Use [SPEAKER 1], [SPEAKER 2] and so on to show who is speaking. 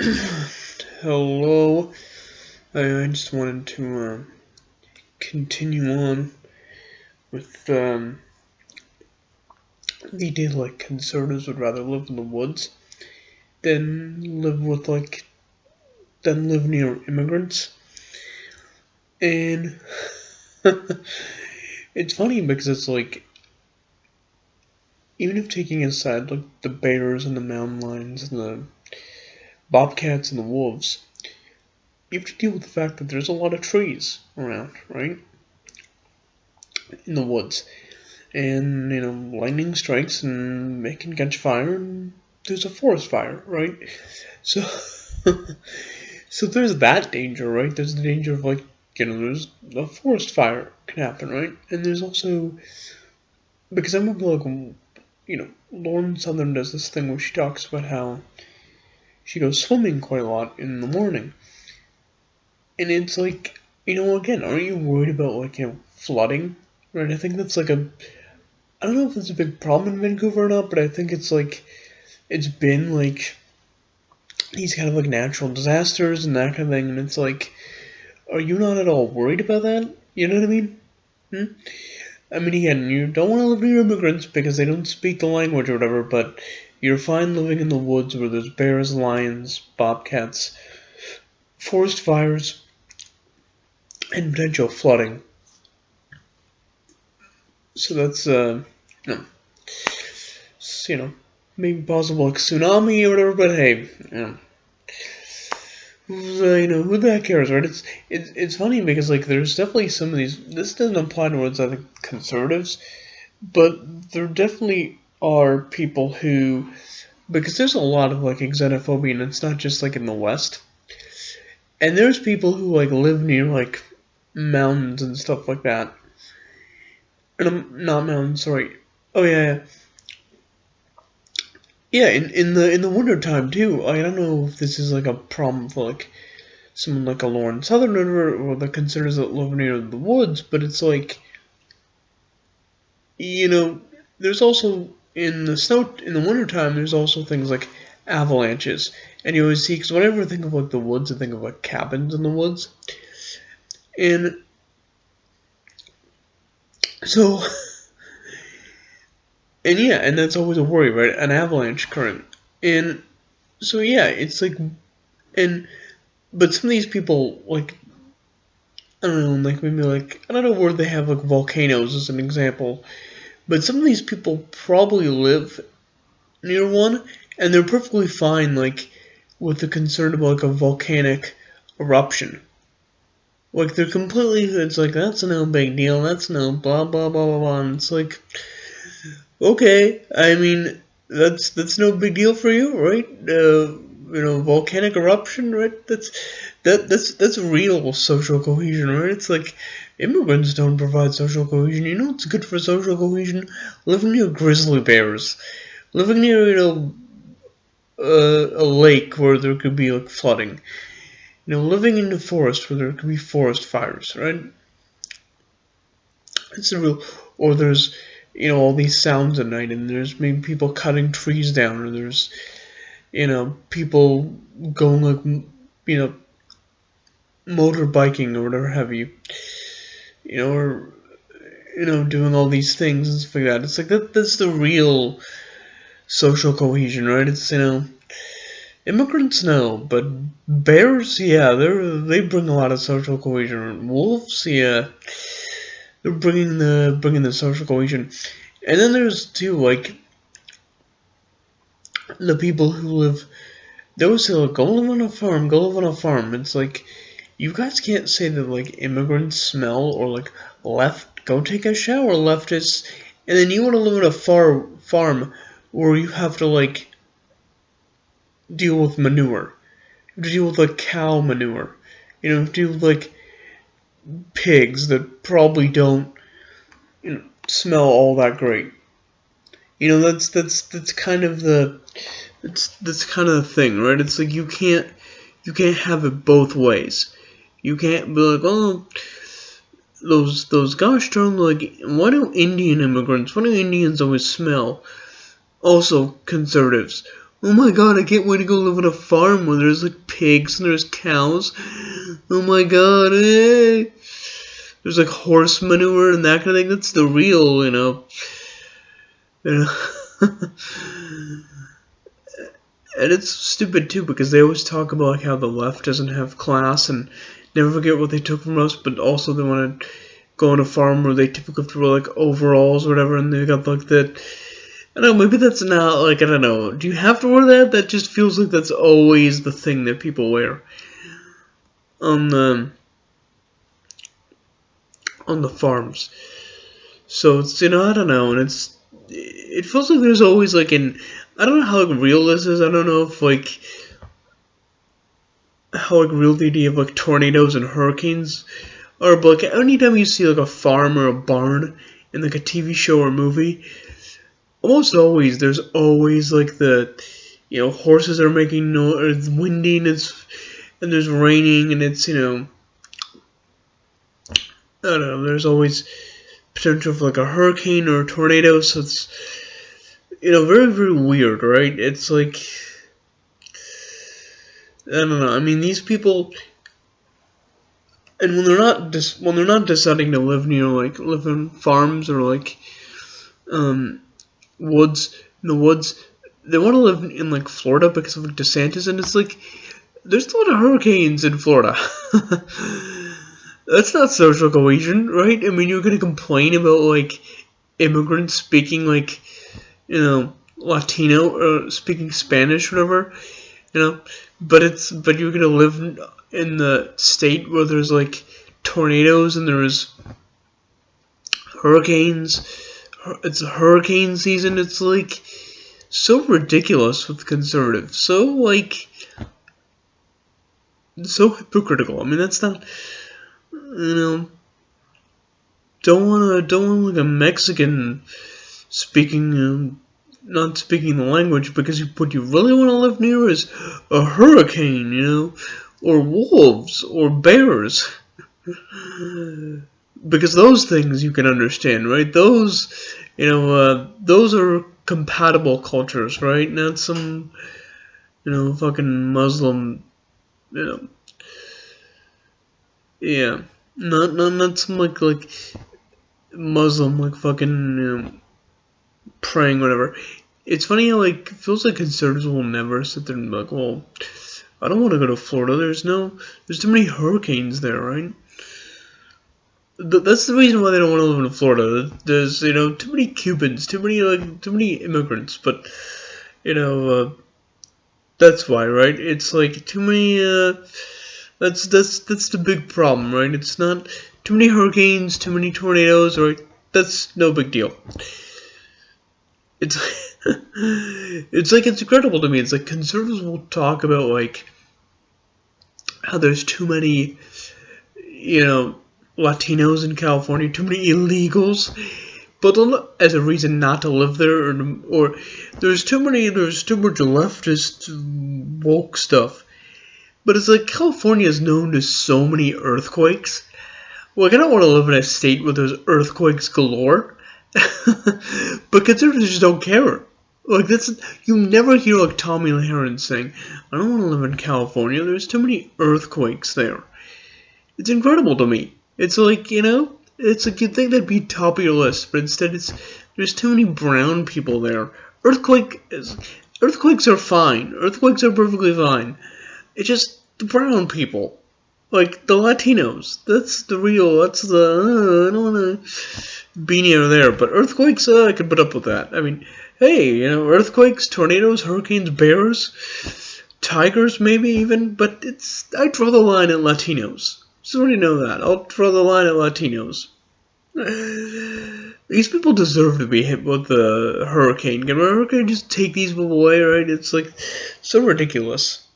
[SPEAKER 1] Hello. I just wanted to continue on with the idea like conservatives would rather live in the woods than live near immigrants. And it's funny because it's like even if taking aside like the bears and the mountain lions and the bobcats and the wolves, you have to deal with the fact that there's a lot of trees around, right? In the woods. And lightning strikes and it can catch fire and there's a forest fire, right? So so there's that danger, right? There's the danger of like there's a forest fire can happen, right? And there's also because I remember like Lauren Southern does this thing where she talks about how she goes swimming quite a lot in the morning. And it's like, again, aren't you worried about like flooding? Right? I think that's like I don't know if it's a big problem in Vancouver or not, but I think it's been like these kind of like natural disasters and that kind of thing, and it's like, are you not at all worried about that? You know what I mean? Hmm? I mean, again, you don't want to live near immigrants because they don't speak the language or whatever, but you're fine living in the woods where there's bears, lions, bobcats, forest fires, and potential flooding. So that's you know, maybe possible like tsunami or whatever, but hey, who the heck cares, right? It's funny because like there's definitely some of these. This doesn't apply towards I think conservatives, but there definitely are people who because there's a lot of like xenophobia, and it's not just like in the West. And there's people who like live near like mountains and stuff like that. And not mountains, sorry. Oh yeah, yeah. In the winter time too. I don't know if this is like a problem for like someone like a Lauren Southerner or the considers that live near the woods, but it's like, there's also in the wintertime, there's also things like avalanches. And you always see, because whenever I think of like the woods, I think of like cabins in the woods. And so, and yeah, and that's always a worry, right? An avalanche current. And so, yeah, it's like, and, but some of these people, like, I don't know, like maybe like, I don't know where they have like volcanoes as an example. But some of these people probably live near one, and they're perfectly fine, like, with the concern about like a volcanic eruption. Like they're completely, it's like that's no big deal. That's no blah blah blah blah blah. And it's like, okay, I mean, that's no big deal for you, right? Volcanic eruption, right? That's real social cohesion, right? It's like immigrants don't provide social cohesion. You know what's good for social cohesion? Living near grizzly bears, living near a lake where there could be like flooding. Living in the forest where there could be forest fires, right? It's a real. Or there's all these sounds at night, and there's maybe people cutting trees down, or there's people going like motorbiking or whatever have you, or doing all these things and stuff like that. It's like that's the real social cohesion, right? It's immigrants no, but bears, yeah, they bring a lot of social cohesion. Wolves, yeah, they're bringing the social cohesion. And then there's too like the people who live. They always say like, go live on a farm, go live on a farm. It's like you guys can't say that like immigrants smell or like left go take a shower leftists, and then you want to live in a farm where you have to like deal with manure. You have to deal with like cow manure. You have to deal with like pigs that probably don't smell all that great. That's kind of that's kind of the thing, right? It's like you can't have it both ways. You can't be like, oh, those gosh darn like why do Indians always smell? Also conservatives. Oh my god, I can't wait to go live on a farm where there's like pigs and there's cows. Oh my god, there's like horse manure and that kind of thing. That's the real, you know. And it's stupid too because they always talk about like how the left doesn't have class and never forget what they took from us, but also they want to go on a farm where they typically have to wear like overalls or whatever, and they got like that. I don't know, maybe that's not like, I don't know. Do you have to wear that? That just feels like that's always the thing that people wear on the farms. So it's, I don't know, and it feels like there's always like I don't know how like real this is. I don't know if like how like real the idea of like tornadoes and hurricanes are, but like anytime you see like a farm or a barn in like a TV show or movie, almost always there's always like the horses are making noise, it's windy and there's raining and it's I don't know, there's always potential for like a hurricane or a tornado, so it's very, very weird, right? It's like, I don't know. I mean, these people, and when they're not deciding to live live in farms or like woods in the woods, they want to live in like Florida because of like DeSantis, and it's like there's a lot of hurricanes in Florida. That's not social cohesion, right? I mean, you're gonna complain about like immigrants speaking like Latino or speaking Spanish, whatever, but you're gonna live in the state where there's like tornadoes and there's hurricanes. It's hurricane season. It's like so ridiculous with conservatives. So like so hypocritical. I mean, that's not don't want like a Mexican speaking not speaking the language because what you really want to live near is a hurricane, or wolves or bears. Because those things you can understand, right? Those are compatible cultures, right? Not some fucking Muslim, yeah, not some like Muslim like fucking praying whatever. It's funny how like it feels like conservatives will never sit there and be like, well, I don't want to go to Florida. There's too many hurricanes there, right? That's the reason why they don't want to live in Florida. There's too many Cubans, too many immigrants, but that's why, right? It's like too many. That's the big problem, right? It's not too many hurricanes, too many tornadoes, right? That's no big deal. It's it's incredible to me. It's like conservatives will talk about like how there's too many Latinos in California, too many illegals, but as a reason not to live there, or there's too much leftist woke stuff. But it's like California is known to so many earthquakes. Like I don't want to live in a state where there's earthquakes galore. But conservatives just don't care. Like you never hear like Tommy Lahren saying, "I don't want to live in California. There's too many earthquakes there." It's incredible to me. It's like it's like you'd think that'd be top of your list, but instead there's too many brown people there. Earthquakes are fine. Earthquakes are perfectly fine. It's just the brown people. Like the Latinos, that's the I don't want to be near there, but earthquakes, I could put up with that. I mean, hey, earthquakes, tornadoes, hurricanes, bears, tigers maybe even, but I draw the line at Latinos. Just already know that. I'll draw the line at Latinos. These people deserve to be hit with the hurricane. Can a hurricane just take these people away, right? It's like so ridiculous.